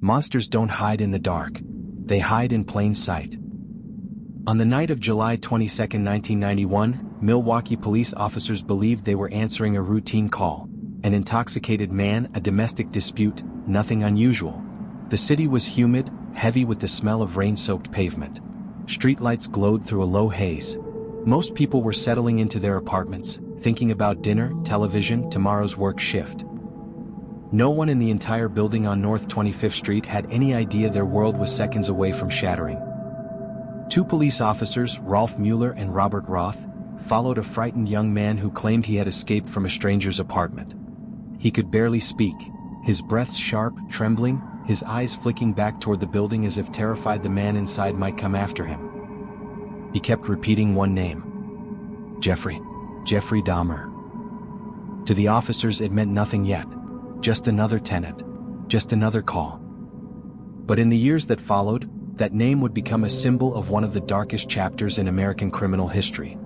Monsters don't hide in the dark. They hide in plain sight. On the night of July 22, 1991, Milwaukee police officers believed they were answering a routine call. An intoxicated man, a domestic dispute, nothing unusual. The city was humid, heavy with the smell of rain-soaked pavement. Streetlights glowed through a low haze. Most people were settling into their apartments, thinking about dinner, television, tomorrow's work shift. No one in the entire building on North 25th Street had any idea their world was seconds away from shattering. Two police officers, Rolf Mueller and Robert Roth, followed a frightened young man who claimed he had escaped from a stranger's apartment. He could barely speak, his breath sharp, trembling, his eyes flicking back toward the building as if terrified the man inside might come after him. He kept repeating one name. Jeffrey Dahmer. To the officers it meant nothing yet. Just another tenant. Just another call. But in the years that followed, that name would become a symbol of one of the darkest chapters in American criminal history.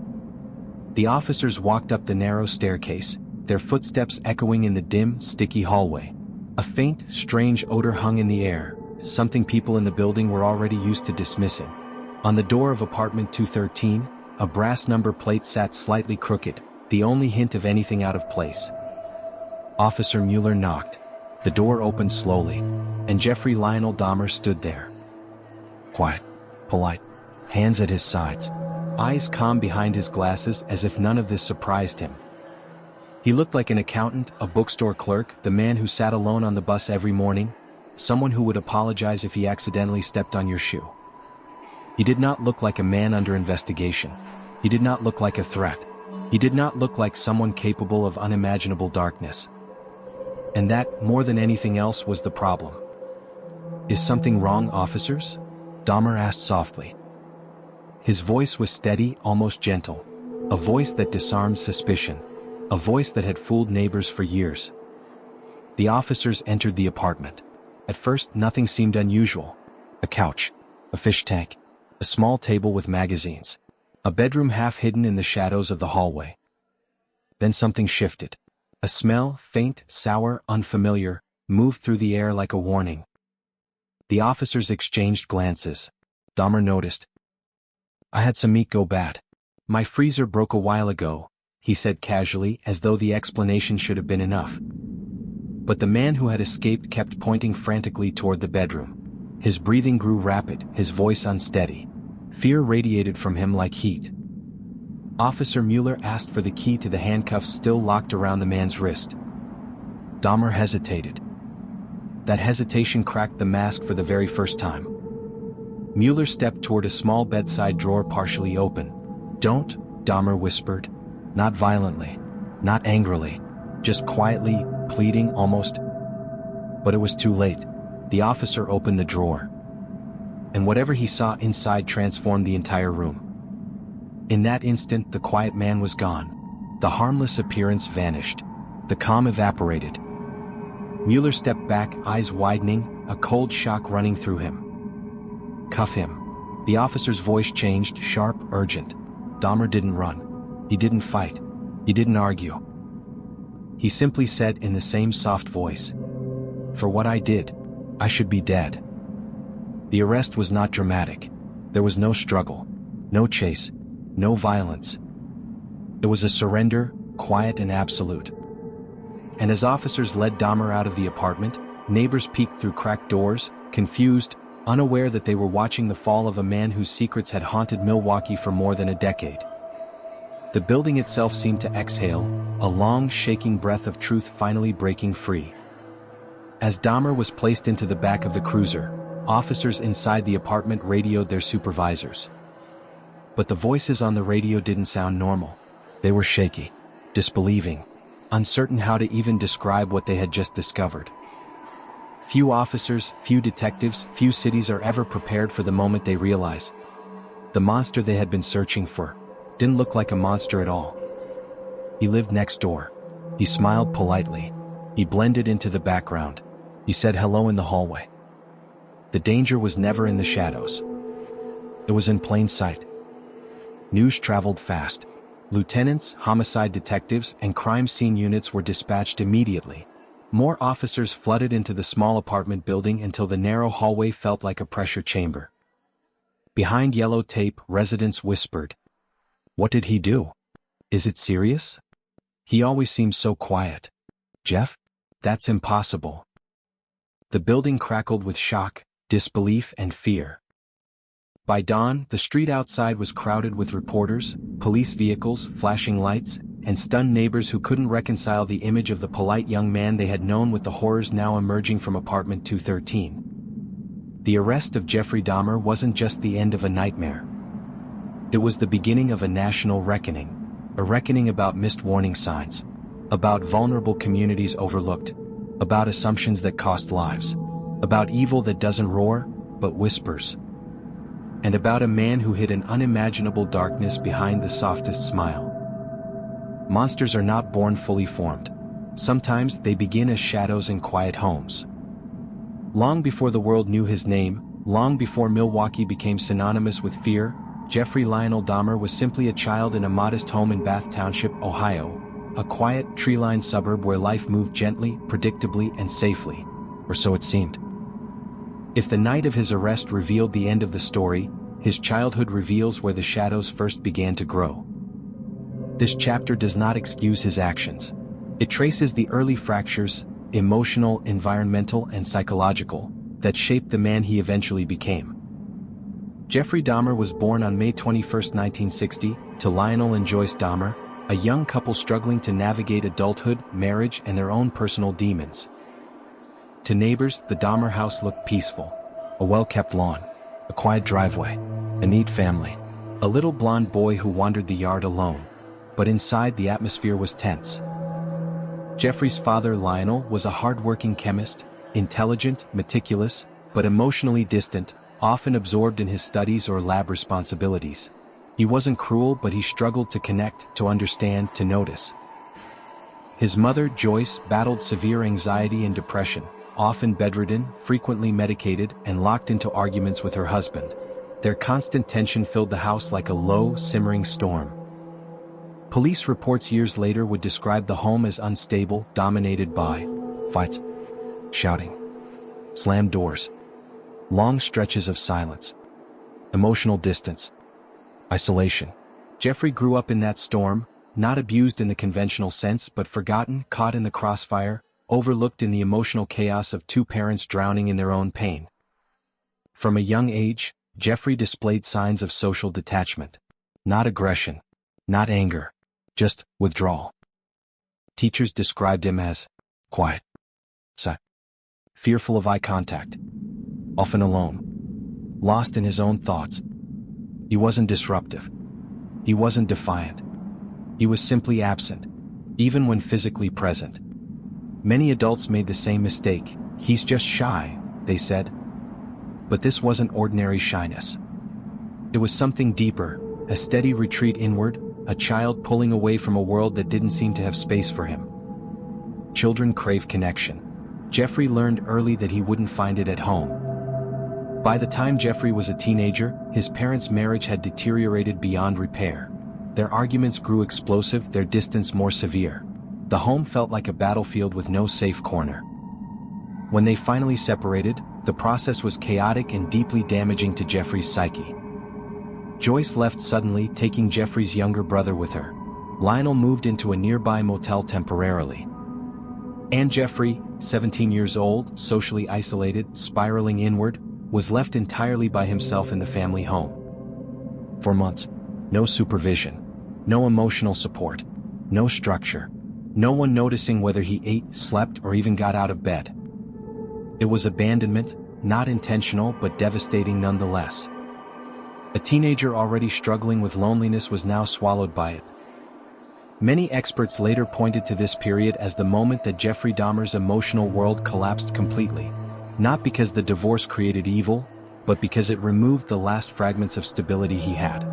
The officers walked up the narrow staircase, their footsteps echoing in the dim, sticky hallway. A faint, strange odor hung in the air, something people in the building were already used to dismissing. On the door of apartment 213, a brass number plate sat slightly crooked, the only hint of anything out of place. Officer Mueller knocked. The door opened slowly, and Jeffrey Lionel Dahmer stood there. Quiet, polite, hands at his sides, eyes calm behind his glasses as if none of this surprised him. He looked like an accountant, a bookstore clerk, the man who sat alone on the bus every morning, someone who would apologize if he accidentally stepped on your shoe. He did not look like a man under investigation. He did not look like a threat. He did not look like someone capable of unimaginable darkness. And that, more than anything else, was the problem. Is something wrong, officers? Dahmer asked softly. His voice was steady, almost gentle. A voice that disarmed suspicion. A voice that had fooled neighbors for years. The officers entered the apartment. At first, nothing seemed unusual. A couch. A fish tank. A small table with magazines. A bedroom half hidden in the shadows of the hallway. Then something shifted. A smell, faint, sour, unfamiliar, moved through the air like a warning. The officers exchanged glances. Dahmer noticed. I had some meat go bad. My freezer broke a while ago, he said casually, as though the explanation should have been enough. But the man who had escaped kept pointing frantically toward the bedroom. His breathing grew rapid, his voice unsteady. Fear radiated from him like heat. Officer Mueller asked for the key to the handcuffs still locked around the man's wrist. Dahmer hesitated. That hesitation cracked the mask for the very first time. Mueller stepped toward a small bedside drawer partially open. Don't, Dahmer whispered. Not violently, not angrily, just quietly, pleading almost. But it was too late. The officer opened the drawer. And whatever he saw inside transformed the entire room. In that instant, the quiet man was gone. The harmless appearance vanished. The calm evaporated. Mueller stepped back, eyes widening, a cold shock running through him. Cuff him. The officer's voice changed, sharp, urgent. Dahmer didn't run. He didn't fight. He didn't argue. He simply said in the same soft voice, "For what I did, I should be dead." The arrest was not dramatic. There was no struggle, no chase, no violence. It was a surrender, quiet and absolute. And as officers led Dahmer out of the apartment, neighbors peeked through cracked doors, confused, unaware that they were watching the fall of a man whose secrets had haunted Milwaukee for more than a decade. The building itself seemed to exhale, a long, shaking breath of truth finally breaking free. As Dahmer was placed into the back of the cruiser, officers inside the apartment radioed their supervisors. But the voices on the radio didn't sound normal. They were shaky, disbelieving, uncertain how to even describe what they had just discovered. Few officers, few detectives, few cities are ever prepared for the moment they realize the monster they had been searching for didn't look like a monster at all. He lived next door. He smiled politely. He blended into the background. He said hello in the hallway. The danger was never in the shadows. It was in plain sight. News traveled fast. Lieutenants, homicide detectives, and crime scene units were dispatched immediately. More officers flooded into the small apartment building until the narrow hallway felt like a pressure chamber. Behind yellow tape, residents whispered, "What did he do? Is it serious? He always seems so quiet. Jeff? That's impossible." The building crackled with shock, disbelief, and fear. By dawn, the street outside was crowded with reporters, police vehicles, flashing lights, and stunned neighbors who couldn't reconcile the image of the polite young man they had known with the horrors now emerging from apartment 213. The arrest of Jeffrey Dahmer wasn't just the end of a nightmare. It was the beginning of a national reckoning, a reckoning about missed warning signs, about vulnerable communities overlooked, about assumptions that cost lives, about evil that doesn't roar, but whispers, and about a man who hid an unimaginable darkness behind the softest smile. Monsters are not born fully formed. Sometimes they begin as shadows in quiet homes. Long before the world knew his name, long before Milwaukee became synonymous with fear, Jeffrey Lionel Dahmer was simply a child in a modest home in Bath Township, Ohio, a quiet, tree-lined suburb where life moved gently, predictably, and safely, or so it seemed. If the night of his arrest revealed the end of the story, his childhood reveals where the shadows first began to grow. This chapter does not excuse his actions. It traces the early fractures, emotional, environmental, and psychological, that shaped the man he eventually became. Jeffrey Dahmer was born on May 21, 1960, to Lionel and Joyce Dahmer, a young couple struggling to navigate adulthood, marriage, and their own personal demons. To neighbors, the Dahmer house looked peaceful. A well-kept lawn, a quiet driveway, a neat family, a little blonde boy who wandered the yard alone. But inside, the atmosphere was tense. Jeffrey's father, Lionel, was a hard-working chemist, intelligent, meticulous, but emotionally distant, often absorbed in his studies or lab responsibilities. He wasn't cruel, but he struggled to connect, to understand, to notice. His mother, Joyce, battled severe anxiety and depression, often bedridden, frequently medicated, and locked into arguments with her husband. Their constant tension filled the house like a low, simmering storm. Police reports years later would describe the home as unstable, dominated by fights, shouting, slammed doors, long stretches of silence, emotional distance, isolation. Jeffrey grew up in that storm, not abused in the conventional sense but forgotten, caught in the crossfire, overlooked in the emotional chaos of two parents drowning in their own pain. From a young age, Jeffrey displayed signs of social detachment. Not aggression, not anger, just withdrawal. Teachers described him as quiet, silent, fearful of eye contact, often alone, lost in his own thoughts. He wasn't disruptive. He wasn't defiant. He was simply absent, even when physically present. Many adults made the same mistake. He's just shy, they said. But this wasn't ordinary shyness. It was something deeper, a steady retreat inward, a child pulling away from a world that didn't seem to have space for him. Children crave connection. Jeffrey learned early that he wouldn't find it at home. By the time Jeffrey was a teenager, his parents' marriage had deteriorated beyond repair. Their arguments grew explosive, their distance more severe. The home felt like a battlefield with no safe corner. When they finally separated, the process was chaotic and deeply damaging to Jeffrey's psyche. Joyce left suddenly, taking Jeffrey's younger brother with her. Lionel moved into a nearby motel temporarily. And Jeffrey, 17 years old, socially isolated, spiraling inward, was left entirely by himself in the family home. For months, no supervision, no emotional support, no structure, no one noticing whether he ate, slept, or even got out of bed. It was abandonment, not intentional but devastating nonetheless. A teenager already struggling with loneliness was now swallowed by it. Many experts later pointed to this period as the moment that Jeffrey Dahmer's emotional world collapsed completely. Not because the divorce created evil, but because it removed the last fragments of stability he had.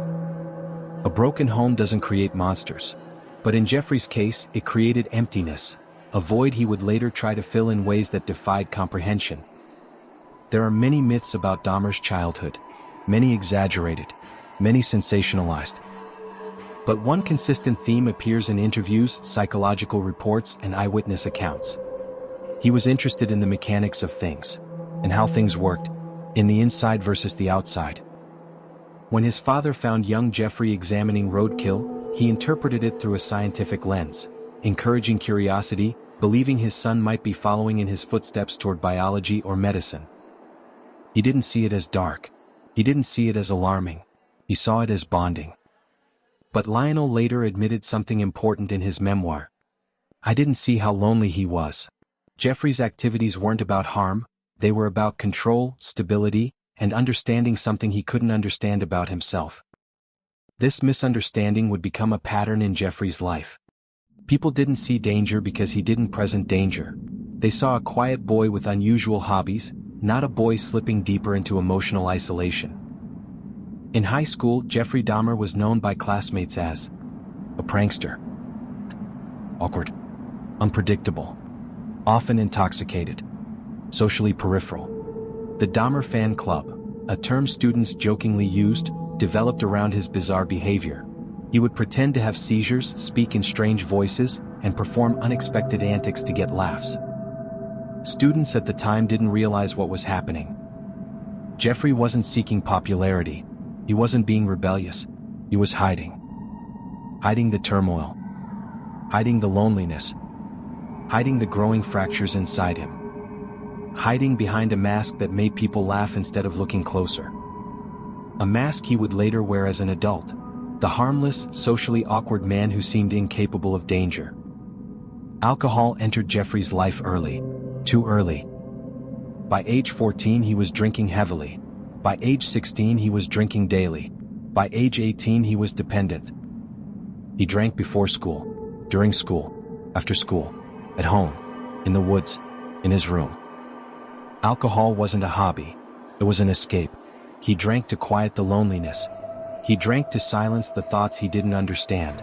A broken home doesn't create monsters. But in Jeffrey's case, it created emptiness, a void he would later try to fill in ways that defied comprehension. There are many myths about Dahmer's childhood, many exaggerated, many sensationalized. But one consistent theme appears in interviews, psychological reports, and eyewitness accounts. He was interested in the mechanics of things, and how things worked, in the inside versus the outside. When his father found young Jeffrey examining roadkill, he interpreted it through a scientific lens, encouraging curiosity, believing his son might be following in his footsteps toward biology or medicine. He didn't see it as dark. He didn't see it as alarming. He saw it as bonding. But Lionel later admitted something important in his memoir. I didn't see how lonely he was. Jeffrey's activities weren't about harm, they were about control, stability, and understanding something he couldn't understand about himself. This misunderstanding would become a pattern in Jeffrey's life. People didn't see danger because he didn't present danger. They saw a quiet boy with unusual hobbies, not a boy slipping deeper into emotional isolation. In high school, Jeffrey Dahmer was known by classmates as a prankster. Awkward. Unpredictable. Often intoxicated. Socially peripheral. The Dahmer fan club, a term students jokingly used, developed around his bizarre behavior. He would pretend to have seizures, speak in strange voices, and perform unexpected antics to get laughs. Students at the time didn't realize what was happening. Jeffrey wasn't seeking popularity. He wasn't being rebellious. He was hiding. Hiding the turmoil. Hiding the loneliness. Hiding the growing fractures inside him. Hiding behind a mask that made people laugh instead of looking closer. A mask he would later wear as an adult. The harmless, socially awkward man who seemed incapable of danger. Alcohol entered Jeffrey's life early. Too early. By age 14 he was drinking heavily. By age 16 he was drinking daily. By age 18 he was dependent. He drank before school, during school, after school, at home, in the woods, in his room. Alcohol wasn't a hobby, it was an escape. He drank to quiet the loneliness. He drank to silence the thoughts he didn't understand.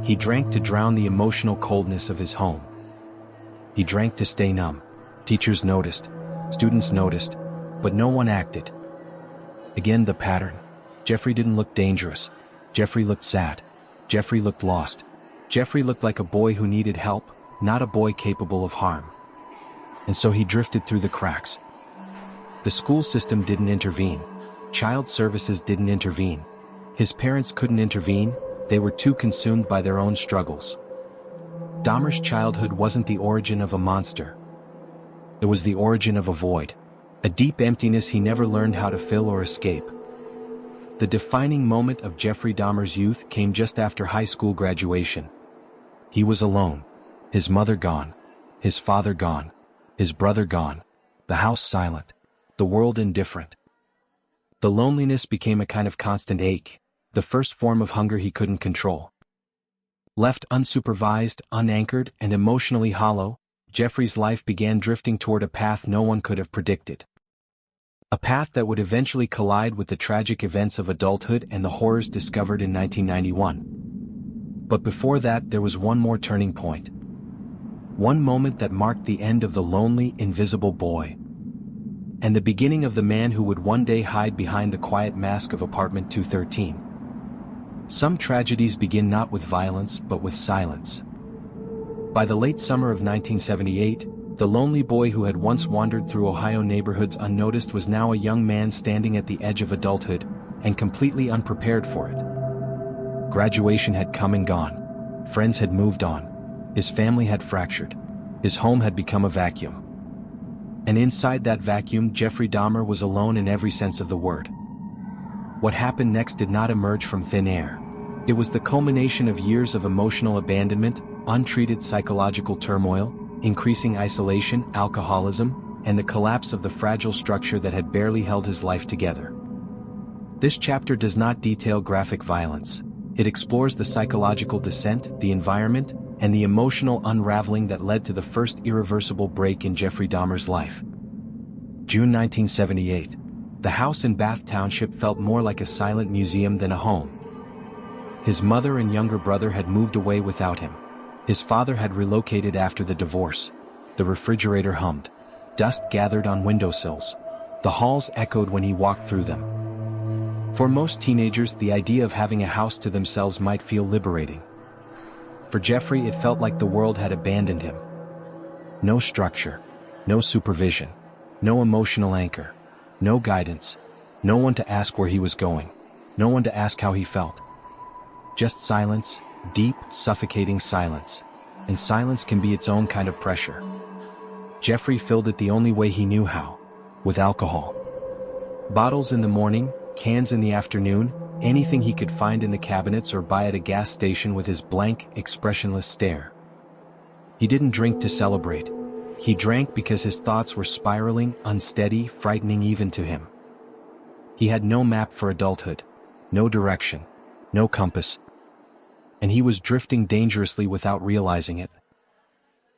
He drank to drown the emotional coldness of his home. He drank to stay numb. Teachers noticed, students noticed, but no one acted. Again the pattern. Jeffrey didn't look dangerous. Jeffrey looked sad. Jeffrey looked lost. Jeffrey looked like a boy who needed help, not a boy capable of harm. And so he drifted through the cracks. The school system didn't intervene. Child services didn't intervene. His parents couldn't intervene, they were too consumed by their own struggles. Dahmer's childhood wasn't the origin of a monster. It was the origin of a void. A deep emptiness he never learned how to fill or escape. The defining moment of Jeffrey Dahmer's youth came just after high school graduation. He was alone. His mother gone. His father gone. His brother gone. The house silent. The world indifferent. The loneliness became a kind of constant ache, the first form of hunger he couldn't control. Left unsupervised, unanchored, and emotionally hollow, Jeffrey's life began drifting toward a path no one could have predicted. A path that would eventually collide with the tragic events of adulthood and the horrors discovered in 1991. But before that there was one more turning point. One moment that marked the end of the lonely, invisible boy. And the beginning of the man who would one day hide behind the quiet mask of apartment 213. Some tragedies begin not with violence but with silence. By the late summer of 1978, the lonely boy who had once wandered through Ohio neighborhoods unnoticed was now a young man standing at the edge of adulthood, and completely unprepared for it. Graduation had come and gone. Friends had moved on. His family had fractured. His home had become a vacuum. And inside that vacuum, Jeffrey Dahmer was alone in every sense of the word. What happened next did not emerge from thin air. It was the culmination of years of emotional abandonment, untreated psychological turmoil, increasing isolation, alcoholism, and the collapse of the fragile structure that had barely held his life together. This chapter does not detail graphic violence. It explores the psychological descent, the environment, and the emotional unraveling that led to the first irreversible break in Jeffrey Dahmer's life. June 1978. The house in Bath Township felt more like a silent museum than a home. His mother and younger brother had moved away without him. His father had relocated after the divorce. The refrigerator hummed. Dust gathered on windowsills. The halls echoed when he walked through them. For most teenagers, the idea of having a house to themselves might feel liberating. For Jeffrey, it felt like the world had abandoned him. No structure, No supervision. No emotional anchor. No guidance. No one to ask where he was going. No one to ask how he felt. Just silence, deep, suffocating silence. And silence can be its own kind of pressure. Jeffrey filled it the only way he knew how, with alcohol. Bottles in the morning, cans in the afternoon, anything he could find in the cabinets or buy at a gas station with his blank, expressionless stare. He didn't drink to celebrate. He drank because his thoughts were spiraling, unsteady, frightening even to him. He had no map for adulthood, no direction, no compass. And he was drifting dangerously without realizing it.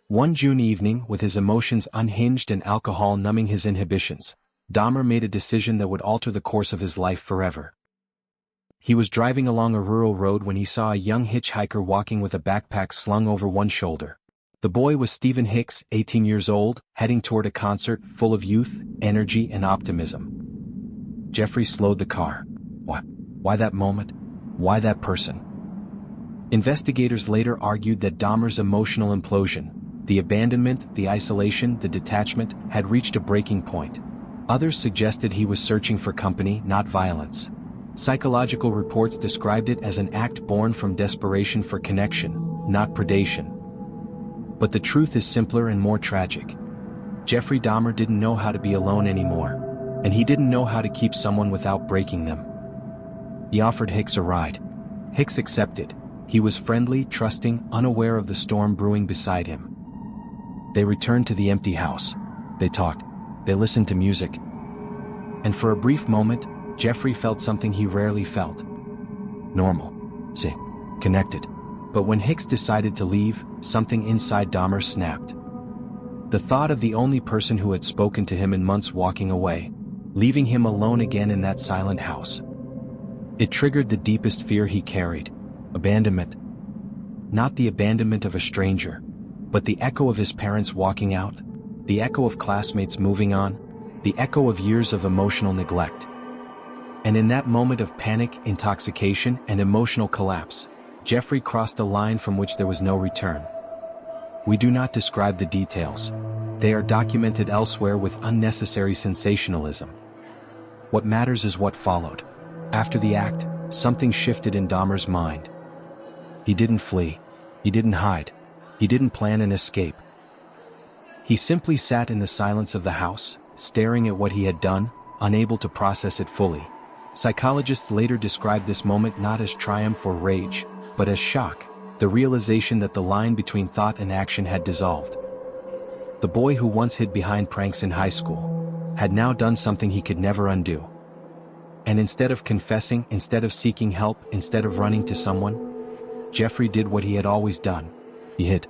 One June evening, with his emotions unhinged and alcohol numbing his inhibitions, Dahmer made a decision that would alter the course of his life forever. He was driving along a rural road when he saw a young hitchhiker walking with a backpack slung over one shoulder. The boy was Stephen Hicks, 18 years old, heading toward a concert full of youth, energy, and optimism. Jeffrey slowed the car. Why that moment? Why that person? Investigators later argued that Dahmer's emotional implosion, the abandonment, the isolation, the detachment, had reached a breaking point. Others suggested he was searching for company, not violence. Psychological reports described it as an act born from desperation for connection, not predation. But the truth is simpler and more tragic. Jeffrey Dahmer didn't know how to be alone anymore, and he didn't know how to keep someone without breaking them. He offered Hicks a ride. Hicks accepted. He was friendly, trusting, unaware of the storm brewing beside him. They returned to the empty house. They talked. They listened to music. And for a brief moment, Jeffrey felt something he rarely felt. Normal. Connected. But when Hicks decided to leave, something inside Dahmer snapped. The thought of the only person who had spoken to him in months walking away, leaving him alone again in that silent house. It triggered the deepest fear he carried. Abandonment. Not the abandonment of a stranger, but the echo of his parents walking out, the echo of classmates moving on, the echo of years of emotional neglect. And in that moment of panic, intoxication, and emotional collapse, Jeffrey crossed a line from which there was no return. We do not describe the details. They are documented elsewhere with unnecessary sensationalism. What matters is what followed. After the act, something shifted in Dahmer's mind. He didn't flee. He didn't hide. He didn't plan an escape. He simply sat in the silence of the house, staring at what he had done, unable to process it fully. Psychologists later described this moment not as triumph or rage, but as shock, the realization that the line between thought and action had dissolved. The boy who once hid behind pranks in high school had now done something he could never undo. And instead of confessing, instead of seeking help, instead of running to someone, Jeffrey did what he had always done. He hid.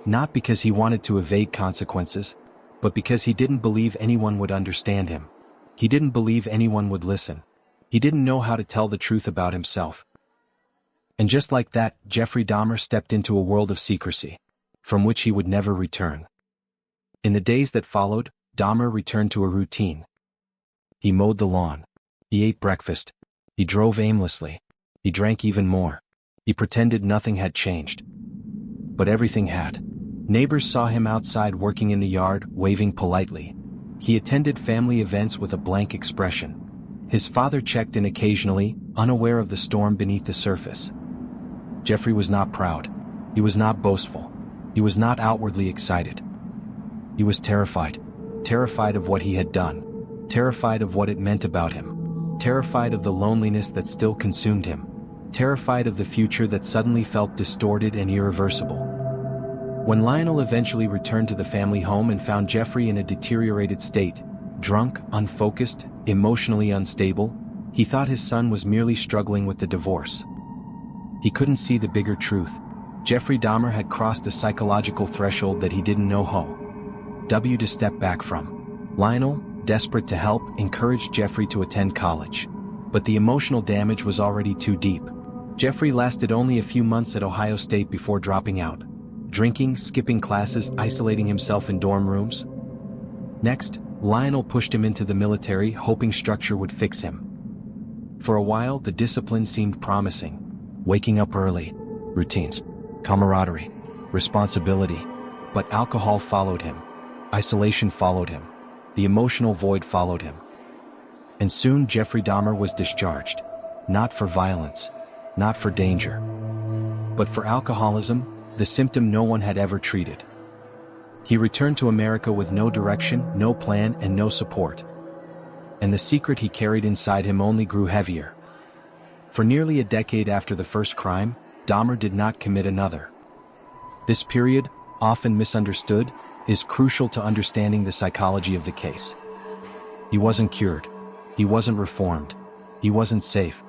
Not because he wanted to evade consequences, but because he didn't believe anyone would understand him. He didn't believe anyone would listen. He didn't know how to tell the truth about himself. And just like that, Jeffrey Dahmer stepped into a world of secrecy, from which he would never return. In the days that followed, Dahmer returned to a routine. He mowed the lawn. He ate breakfast. He drove aimlessly. He drank even more. He pretended nothing had changed. But everything had. Neighbors saw him outside working in the yard, waving politely. He attended family events with a blank expression. His father checked in occasionally, unaware of the storm beneath the surface. Jeffrey was not proud. He was not boastful. He was not outwardly excited. He was terrified. Terrified of what he had done. Terrified of what it meant about him. Terrified of the loneliness that still consumed him. Terrified of the future that suddenly felt distorted and irreversible. When Lionel eventually returned to the family home and found Jeffrey in a deteriorated state, drunk, unfocused, emotionally unstable, he thought his son was merely struggling with the divorce. He couldn't see the bigger truth. Jeffrey Dahmer had crossed a psychological threshold that he didn't know how to step back from. Lionel, desperate to help, encouraged Jeffrey to attend college. But the emotional damage was already too deep. Jeffrey lasted only a few months at Ohio State before dropping out. Drinking, skipping classes, isolating himself in dorm rooms. Next, Lionel pushed him into the military, hoping structure would fix him. For a while, the discipline seemed promising. Waking up early, routines, camaraderie, responsibility. But alcohol followed him. Isolation followed him. The emotional void followed him. And soon Jeffrey Dahmer was discharged. Not for violence, not for danger, but for alcoholism, the symptom no one had ever treated. He returned to America with no direction, no plan, and no support. And the secret he carried inside him only grew heavier. For nearly a decade after the first crime, Dahmer did not commit another. This period, often misunderstood, is crucial to understanding the psychology of the case. He wasn't cured. He wasn't reformed. He wasn't safe.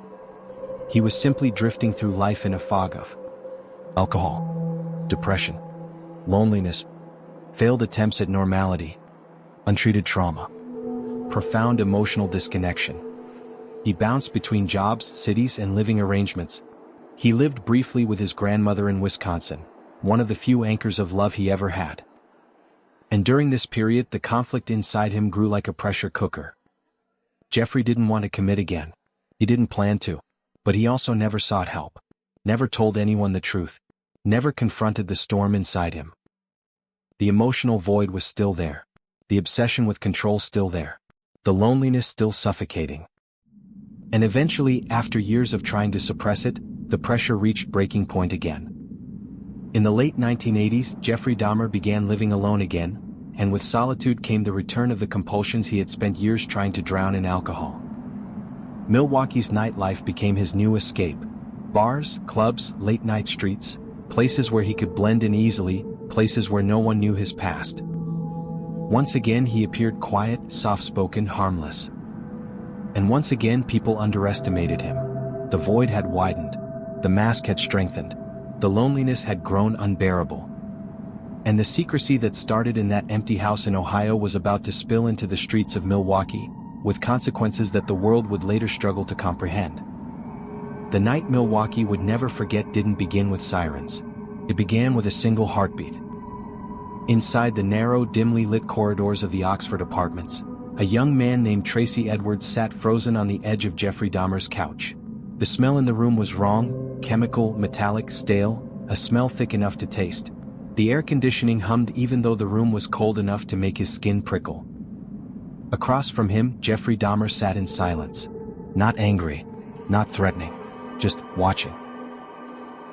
He was simply drifting through life in a fog of alcohol, depression, loneliness, failed attempts at normality, untreated trauma, profound emotional disconnection. He bounced between jobs, cities, and living arrangements. He lived briefly with his grandmother in Wisconsin, one of the few anchors of love he ever had. And during this period, the conflict inside him grew like a pressure cooker. Jeffrey didn't want to commit again. He didn't plan to. But he also never sought help. Never told anyone the truth. Never confronted the storm inside him. The emotional void was still there. The obsession with control still there. The loneliness still suffocating. And eventually, after years of trying to suppress it, the pressure reached breaking point again. In the late 1980s, Jeffrey Dahmer began living alone again, and with solitude came the return of the compulsions he had spent years trying to drown in alcohol. Milwaukee's nightlife became his new escape. Bars, clubs, late-night streets, places where he could blend in easily, places where no one knew his past. Once again he appeared quiet, soft-spoken, harmless. And once again people underestimated him. The void had widened. The mask had strengthened. The loneliness had grown unbearable. And the secrecy that started in that empty house in Ohio was about to spill into the streets of Milwaukee, with consequences that the world would later struggle to comprehend. The night Milwaukee would never forget didn't begin with sirens. It began with a single heartbeat. Inside the narrow, dimly lit corridors of the Oxford apartments, a young man named Tracy Edwards sat frozen on the edge of Jeffrey Dahmer's couch. The smell in the room was wrong, chemical, metallic, stale, a smell thick enough to taste. The air conditioning hummed even though the room was cold enough to make his skin prickle. Across from him, Jeffrey Dahmer sat in silence. Not angry, not threatening, just watching.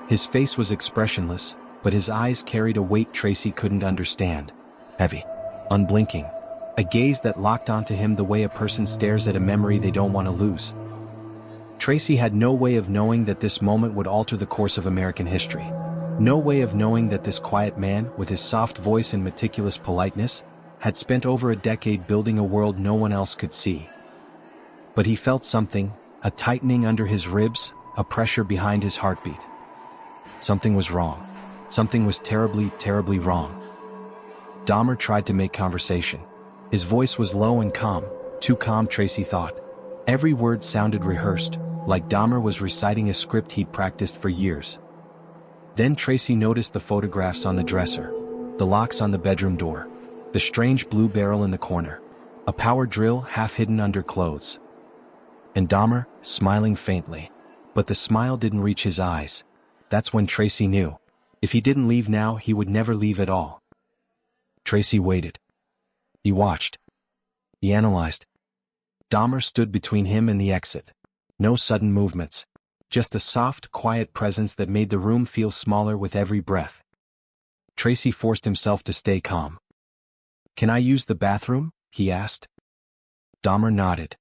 His face was expressionless, but his eyes carried a weight Tracy couldn't understand. Heavy, unblinking, a gaze that locked onto him the way a person stares at a memory they don't want to lose. Tracy had no way of knowing that this moment would alter the course of American history. No way of knowing that this quiet man, with his soft voice and meticulous politeness, had spent over a decade building a world no one else could see. But he felt something, a tightening under his ribs, a pressure behind his heartbeat. Something was wrong. Something was terribly, terribly wrong. Dahmer tried to make conversation. His voice was low and calm, too calm, Tracy thought. Every word sounded rehearsed, like Dahmer was reciting a script he'd practiced for years. Then Tracy noticed the photographs on the dresser, the locks on the bedroom door, the strange blue barrel in the corner, a power drill half hidden under clothes. And Dahmer, smiling faintly. But the smile didn't reach his eyes. That's when Tracy knew. If he didn't leave now, he would never leave at all. Tracy waited. He watched. He analyzed. Dahmer stood between him and the exit. No sudden movements. Just a soft, quiet presence that made the room feel smaller with every breath. Tracy forced himself to stay calm. "Can I use the bathroom?" he asked. Dahmer nodded.